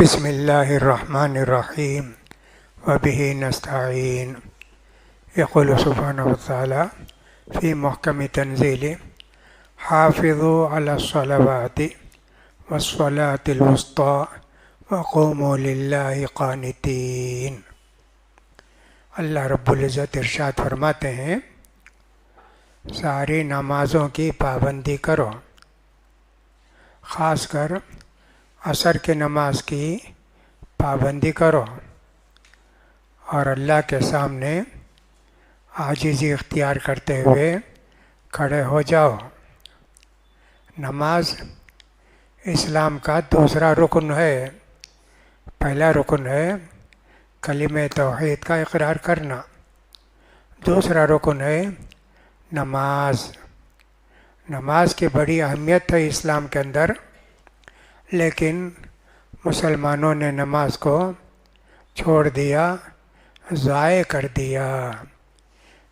بسم اللہ الرحمن الرحیم وبہ نستعین یقول سبحانہ وتعالی فی محکم تنزیل حافظوا علی الصلوات والصلاة الوسطی وقوموا للہ قانتین۔ اللہ رب العزت ارشاد فرماتے ہیں ساری نمازوں کی پابندی کرو، خاص کر عصر کی نماز کی پابندی کرو اور اللہ کے سامنے عاجزی اختیار کرتے ہوئے کھڑے ہو جاؤ۔ نماز اسلام کا دوسرا رکن ہے۔ پہلا رکن ہے کلمہ توحید کا اقرار کرنا، دوسرا رکن ہے نماز۔ نماز کی بڑی اہمیت ہے اسلام کے اندر، لیکن مسلمانوں نے نماز کو چھوڑ دیا، ضائع کر دیا۔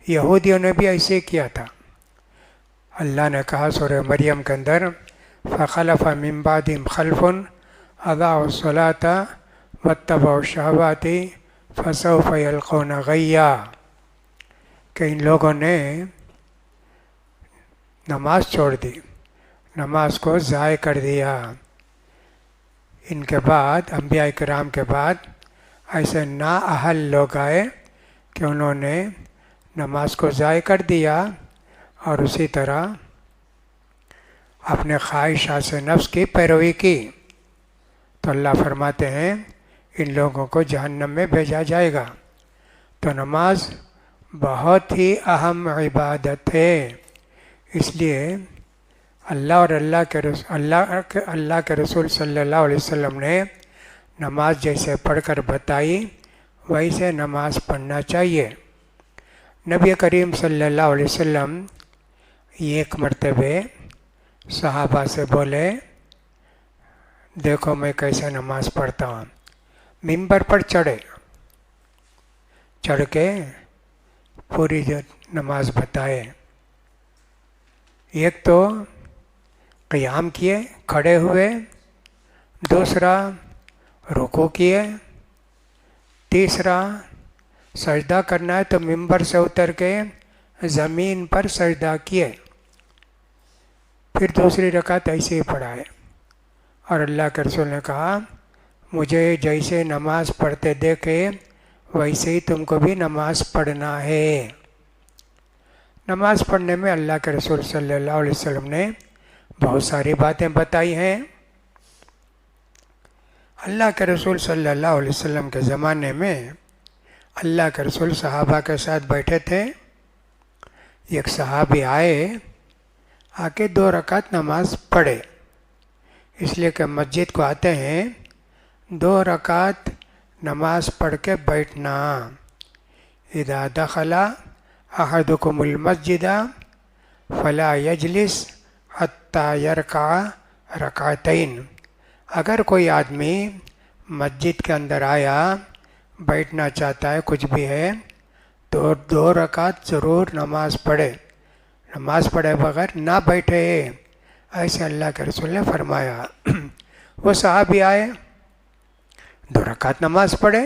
یہودیوں نے بھی ایسے کیا تھا۔ اللہ نے کہا سورہ مریم کے اندر فَخَلَفَ مِن بَعْدِهِمْ خَلْفٌ أَضَاعُوا الصَّلَاةَ وَاتَّبَعُوا الشَّهَوَاتِ فَسَوْفَ يَلْقَوْنَ غَيًّا، کہ ان لوگوں نے نماز چھوڑ دی، نماز کو ضائع کر دیا۔ ان کے بعد انبیاء کرام کے بعد ایسے نااہل لوگ آئے کہ انہوں نے نماز کو ضائع کر دیا اور اسی طرح اپنے خواہشات نفس کی پیروی کی، تو اللہ فرماتے ہیں ان لوگوں کو جہنم میں بھیجا جائے گا۔ تو نماز بہت ہی اہم عبادت ہے، اس لیے اللہ اور اللہ کے رسول صلی اللہ علیہ وسلم نے نماز جیسے پڑھ کر بتائی ویسے نماز پڑھنا چاہیے۔ نبی کریم صلی اللہ علیہ وسلم ایک مرتبہ صحابہ سے بولے دیکھو میں کیسے نماز پڑھتا ہوں۔ ممبر پر چڑھ کے پوری نماز بتائے۔ ایک تو قیام کیے، کھڑے ہوئے، دوسرا رکوع کیے، تیسرا سجدہ کرنا ہے تو ممبر سے اتر کے زمین پر سجدہ کیے، پھر دوسری رکعت ایسے ہی پڑھائے۔ اور اللہ کے رسول نے کہا مجھے جیسے نماز پڑھتے دیکھے ویسے ہی تم کو بھی نماز پڑھنا ہے۔ نماز پڑھنے میں اللہ کے رسول صلی اللہ علیہ وسلم نے بہت ساری باتیں بتائی ہیں۔ اللہ کے رسول صلی اللہ علیہ وسلم کے زمانے میں اللہ کے رسول صحابہ کے ساتھ بیٹھے تھے۔ ایک صحابی آ کے 2 رکعت نماز پڑھے، اس لیے کہ مسجد کو آتے ہیں 2 رکعت نماز پڑھ کے بیٹھنا۔ اذا دخل احدکم المسجد فلا یجلس حتی یرکع رکعتین، اگر کوئی آدمی مسجد کے اندر آیا، بیٹھنا چاہتا ہے، کچھ بھی ہے، تو 2 رکعت ضرور نماز پڑھے، نماز پڑھے بغیر نہ بیٹھے، ایسے اللہ کے رسول نے فرمایا۔ وہ صحابی آئے، 2 رکعت نماز پڑھے،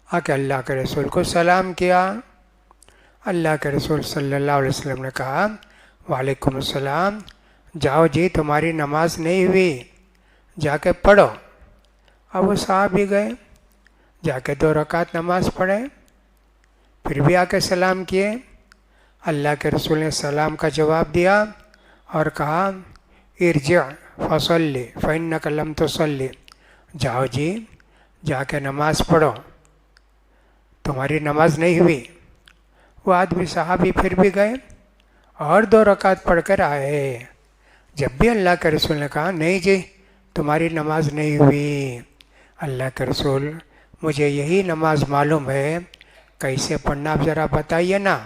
آ کے اللہ کے رسول کو سلام کیا۔ اللہ کے رسول صلی اللہ علیہ وسلم نے کہا وعلیکم السلام، جاؤ جی تمہاری نماز نہیں ہوئی، جا کے پڑھو۔ اب وہ صحابی گئے، جا کے 2 رکعت نماز پڑھے، پھر بھی آ کے سلام کیے۔ اللہ کے رسول نے سلام کا جواب دیا اور کہا ارجع فصلی فإنک لم تصلی، جاؤ جی جا کے نماز پڑھو، تمہاری نماز نہیں ہوئی۔ وہ آدمی صحابی پھر بھی گئے اور 2 رکعت پڑھ کر آئے۔ جب بھی اللہ کے رسول نے کہا نہیں جی تمہاری نماز نہیں ہوئی، اللہ کے رسول مجھے یہی نماز معلوم ہے، کیسے پڑھنا آپ ذرا بتائیے نا۔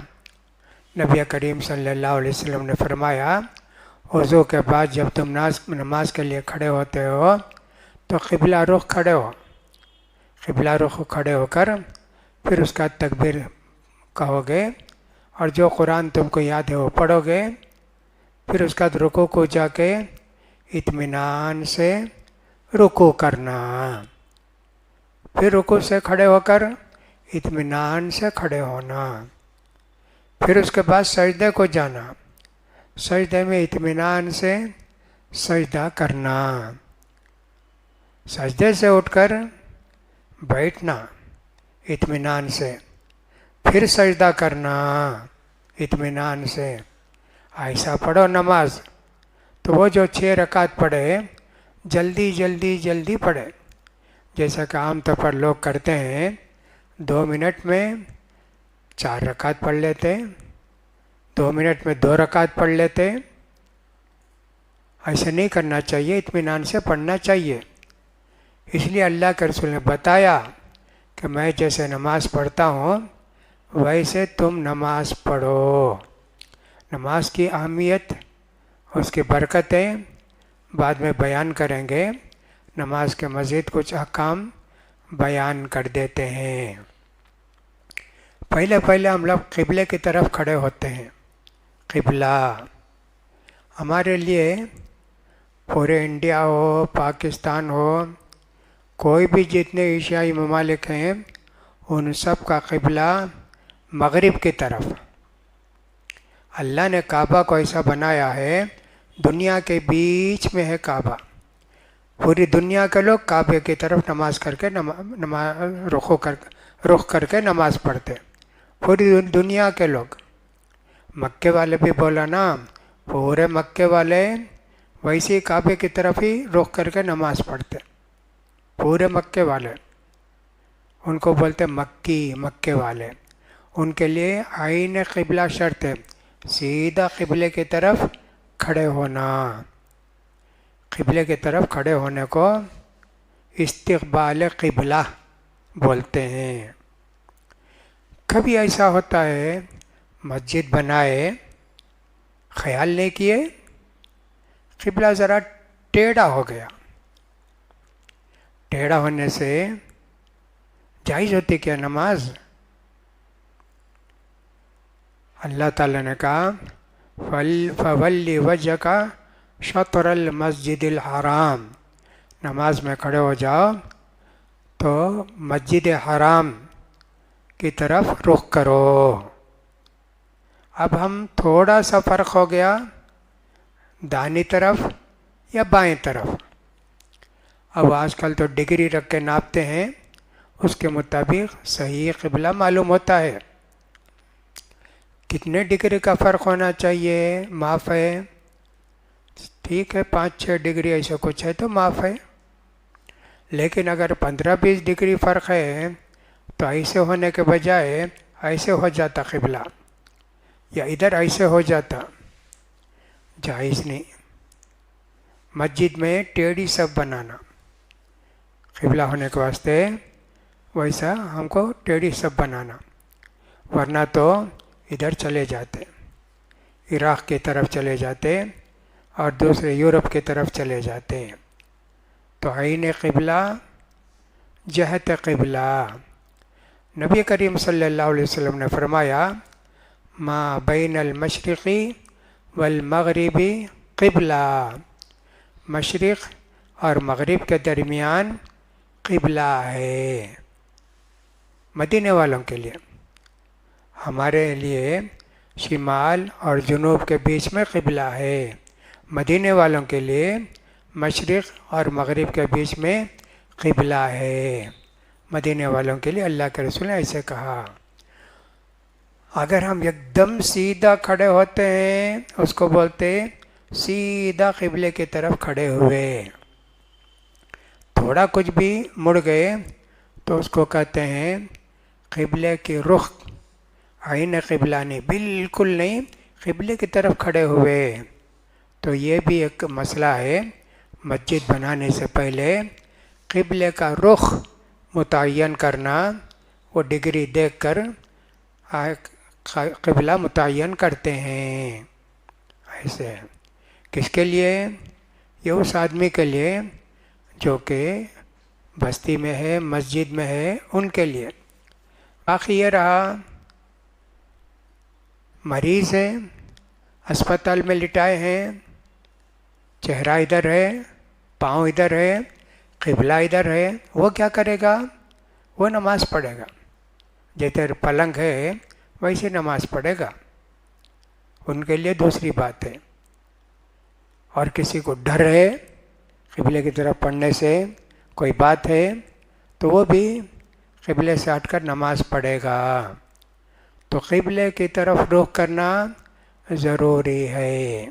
نبی کریم صلی اللہ علیہ وسلم نے فرمایا وضو کے بعد جب تم نماز کے لیے کھڑے ہوتے ہو تو قبلہ رخ کھڑے ہو، قبلہ رخ کھڑے ہو کر پھر اس کا تکبیر کہو گے اور جو قرآن تم کو یاد ہے وہ پڑھو گے، پھر اس کا رکوع کو جا کے اطمینان سے رکوع کرنا۔ پھر رکوع سے کھڑے ہو کر اطمینان سے کھڑے ہونا، پھر اس کے بعد سجدے کو جانا، سجدے میں اطمینان سے سجدہ کرنا، سجدے سے اٹھ کر بیٹھنا اطمینان سے، پھر سجدہ کرنا اطمینان سے۔ ایسا پڑھو نماز تو وہ جو 6 رکعت پڑھے جلدی جلدی جلدی پڑھے، جیسا کہ عام طور پر لوگ کرتے ہیں، 2 منٹ میں 4 رکعت پڑھ لیتے، 2 منٹ میں 2 رکعت پڑھ لیتے۔ ایسا نہیں کرنا چاہیے، اطمینان سے پڑھنا چاہیے۔ اس لیے اللہ کے رسول نے بتایا کہ میں جیسے نماز پڑھتا ہوں ویسے تم نماز پڑھو۔ نماز کی اہمیت، اس کی برکتیں بعد میں بیان کریں گے، نماز کے مزید کچھ احکام بیان کر دیتے ہیں۔ پہلے ہم لوگ قبلے کی طرف کھڑے ہوتے ہیں۔ قبلہ ہمارے لیے پورے انڈیا ہو، پاکستان ہو، کوئی بھی جتنے ایشیائی ممالک ہیں ان سب کا قبلہ مغرب کی طرف۔ اللہ نے کعبہ کو ایسا بنایا ہے، دنیا کے بیچ میں ہے کعبہ، پوری دنیا کے لوگ کعبے کی طرف نماز کر کے رخ کر کے نماز پڑھتے، پوری دنیا کے لوگ۔ مکے والے بھی بولا نا، پورے مکے والے ویسے ہی کعبے کی طرف ہی رخ کر کے نماز پڑھتے، پورے مکے والے، ان کو بولتے مکے والے۔ ان کے لیے عین قبلہ شرط ہے، سیدھا قبلے کی طرف کھڑے ہونا۔ قبلے کی طرف کھڑے ہونے کو استقبال قبلہ بولتے ہیں۔ کبھی ایسا ہوتا ہے مسجد بنائے، خیال نہیں کیے قبلہ ذرا ٹیڑھا ہو گیا، ٹیڑھا ہونے سے جائز ہوتی کیا نماز؟ اللہ تعالیٰ نے کہا فَوَلِّ وَجْهَكَ شَطْرَ الْمَسْجِدِ الْحَرَامِ، نماز میں کھڑے ہو جاؤ تو مسجد حرام کی طرف رخ کرو۔ اب ہم تھوڑا سا فرق ہو گیا، دائیں طرف یا بائیں طرف۔ اب آج کل تو ڈگری رکھ کے ناپتے ہیں، اس کے مطابق صحیح قبلہ معلوم ہوتا ہے۔ کتنے ڈگری کا فرق ہونا چاہیے؟ معاف ہے، ٹھیک ہے 5-6 ڈگری ایسا کچھ ہے تو معاف ہے، لیکن اگر 15-20 ڈگری فرق ہے تو ایسے ہونے کے بجائے ایسے ہو جاتا قبلہ، یا ادھر ایسے ہو جاتا، جائز نہیں۔ مسجد میں ٹیڑھی صف بنانا قبلہ ہونے کے واسطے، ویسا ہم کو ٹیڑھی صف بنانا، ورنہ تو ادھر چلے جاتے، عراق کی طرف چلے جاتے اور دوسرے یورپ کی طرف چلے جاتے۔ تو عین قبلہ، جہت قبلہ، نبی کریم صلی اللہ علیہ وسلم نے فرمایا ما بین المشرقی والمغربی قبلہ، مشرق اور مغرب کے درمیان قبلہ ہے۔ مدینے والوں کے لیے، ہمارے لیے شمال اور جنوب کے بیچ میں قبلہ ہے، مدینے والوں کے لیے مشرق اور مغرب کے بیچ میں قبلہ ہے۔ مدینے والوں کے لیے اللہ کے رسول نے ایسے کہا۔ اگر ہم ایک دم سیدھا کھڑے ہوتے ہیں اس کو بولتے سیدھا قبلے کی طرف کھڑے ہوئے، تھوڑا کچھ بھی مڑ گئے تو اس کو کہتے ہیں قبلے کی رخ، عین قبلہ نہیں، بالکل نہیں، قبلے کی طرف کھڑے ہوئے۔ تو یہ بھی ایک مسئلہ ہے، مسجد بنانے سے پہلے قبلے کا رخ متعین کرنا، وہ ڈگری دیکھ کر قبلہ متعین کرتے ہیں۔ ایسے کس کے لیے؟ یہ اس آدمی کے لیے جو کہ بستی میں ہے، مسجد میں ہے، ان کے لیے۔ باقی یہ رہا مریض ہے، اسپتال میں لٹائے ہیں، چہرہ ادھر ہے، پاؤں ادھر ہے، قبلہ ادھر ہے، وہ کیا کرے گا؟ وہ نماز پڑھے گا، جیسے پلنگ ہے ویسے نماز پڑھے گا، ان کے لیے دوسری بات ہے۔ اور کسی کو ڈر ہے قبلے کی طرف پڑھنے سے، کوئی بات ہے، تو وہ بھی قبلے سے ہٹ کر نماز پڑھے گا۔ تو قبلے کی طرف رخ کرنا ضروری ہے۔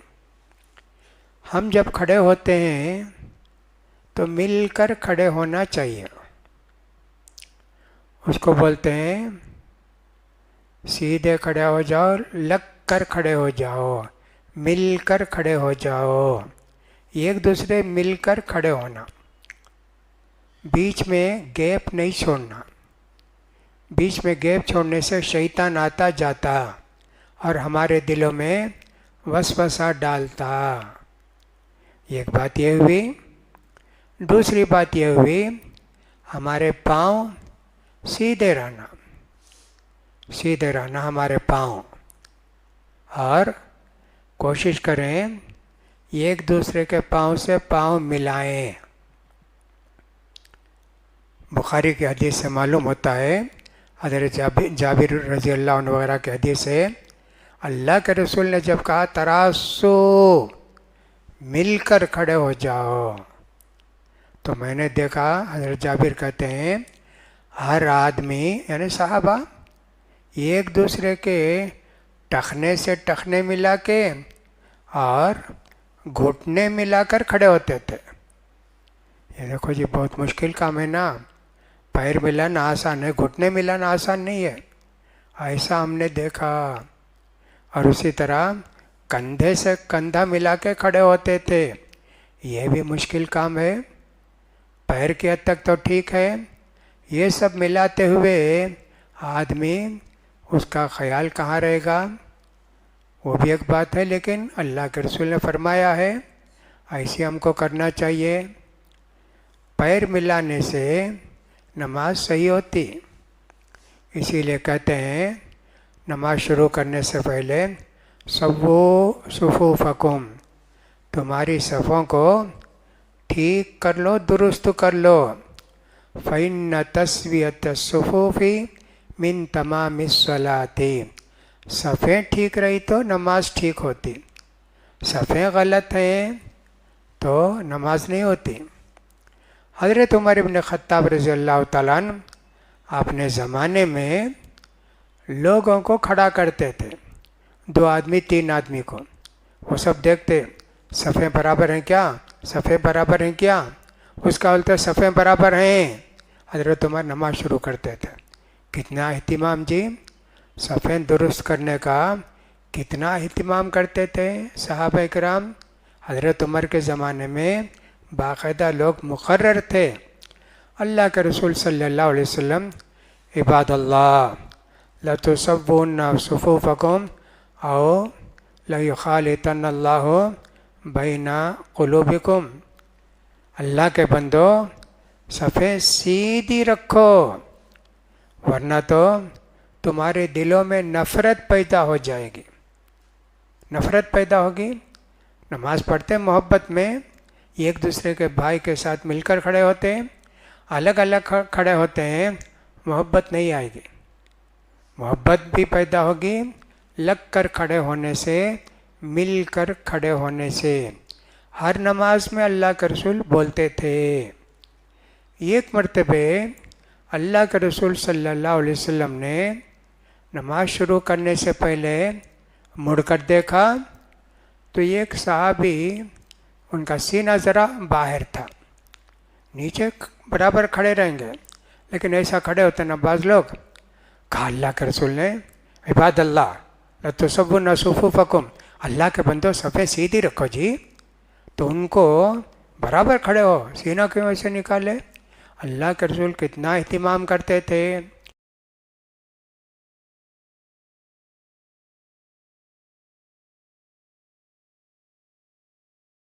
ہم جب کھڑے ہوتے ہیں تو مل کر کھڑے ہونا چاہیے، اس کو بولتے ہیں سیدھے کھڑے ہو جاؤ، لگ کر کھڑے ہو جاؤ، مل کر کھڑے ہو جاؤ، ایک دوسرے مل کر کھڑے ہونا، بیچ میں گیپ نہیں چھوڑنا۔ بیچ میں گیپ چھوڑنے سے شیطان آتا جاتا اور ہمارے دلوں میں وسوسہ ڈالتا۔ ایک بات یہ ہوئی۔ دوسری بات یہ ہوئی ہمارے پاؤں سیدھے رہنا، سیدھے رہنا ہمارے پاؤں، اور کوشش کریں ایک دوسرے کے پاؤں سے پاؤں ملائیں۔ بخاری کی حدیث سے معلوم ہوتا ہے، حضرت جابر رضی اللہ عنہ وغیرہ کی حدیث ہے، اللہ کے رسول نے جب کہا تراسو، مل کر کھڑے ہو جاؤ، تو میں نے دیکھا، حضرت جابر کہتے ہیں، ہر آدمی یعنی صحابہ ایک دوسرے کے ٹخنے سے ٹخنے ملا کے اور گھٹنے ملا کر کھڑے ہوتے تھے۔ یہ دیکھو جی بہت مشکل کام ہے نا، پیر ملانا آسان ہے، گھٹنے ملانا آسان نہیں ہے، ایسا ہم نے دیکھا۔ اور اسی طرح کندھے سے کندھا ملا کے کھڑے ہوتے تھے، یہ بھی مشکل کام ہے۔ پیر کی حد تک تو ٹھیک ہے، یہ سب ملاتے ہوئے آدمی اس کا خیال کہاں رہے گا، وہ بھی ایک بات ہے، لیکن اللہ کے رسول نے فرمایا ہے ایسے ہم کو کرنا چاہیے۔ پیر ملانے سے نماز صحیح ہوتی، اسی لیے کہتے ہیں نماز شروع کرنے سے پہلے سوو صفوفکم، تمہاری صفوں کو ٹھیک کر لو، درست کر لو۔ فإن تسویۃ الصفوف من تمام الصلاۃ، صفیں ٹھیک رہی تو نماز ٹھیک ہوتی، صفیں غلط ہیں تو نماز نہیں ہوتی۔ حضرت عمر بن خطاب رضی اللہ تعالیٰ عنہ اپنے زمانے میں لوگوں کو کھڑا کرتے تھے، 2 آدمی 3 آدمی کو، وہ سب دیکھتے صفیں برابر ہیں کیا، صفیں برابر ہیں کیا، اس کا بولتے صفیں برابر ہیں، حضرت عمر نماز شروع کرتے تھے۔ کتنا اہتمام جی، صفیں درست کرنے کا کتنا اہتمام کرتے تھے صحابہ کرام۔ حضرت عمر کے زمانے میں باقاعدہ لوگ مقرر تھے۔ اللہ کے رسول صلی اللہ علیہ وسلم، عباد اللہ لتصوون صفوفکم او لیخالطن اللہ بین قلوبکم، اللہ کے بندو صفیں سیدھی رکھو، ورنہ تو تمہارے دلوں میں نفرت پیدا ہو جائے گی، نفرت پیدا ہوگی۔ نماز پڑھتے محبت میں، ایک دوسرے کے بھائی کے ساتھ مل کر کھڑے ہوتے ہیں، الگ الگ کھڑے ہوتے ہیں، محبت نہیں آئے گی۔ محبت بھی پیدا ہوگی لگ کر کھڑے ہونے سے، مل کر کھڑے ہونے سے۔ ہر نماز میں اللہ کے رسول بولتے تھے۔ ایک مرتبہ اللہ کے رسول صلی اللہ علیہ وسلم نے نماز شروع کرنے سے پہلے مڑ کر دیکھا تو ایک صحابی، ان کا سینہ ذرا باہر تھا، نیچے برابر کھڑے رہیں گے لیکن ایسا کھڑے ہوتے نا بعض لوگ، کہا اللہ کے رسول نے عباد اللہ لتصوون صفوفکم، اللہ کے بندوں صفیں سیدھی رکھو جی، تو ان کو برابر کھڑے ہو، سینہ کیوں ایسے نکالے۔ اللہ کے رسول کتنا اہتمام کرتے تھے۔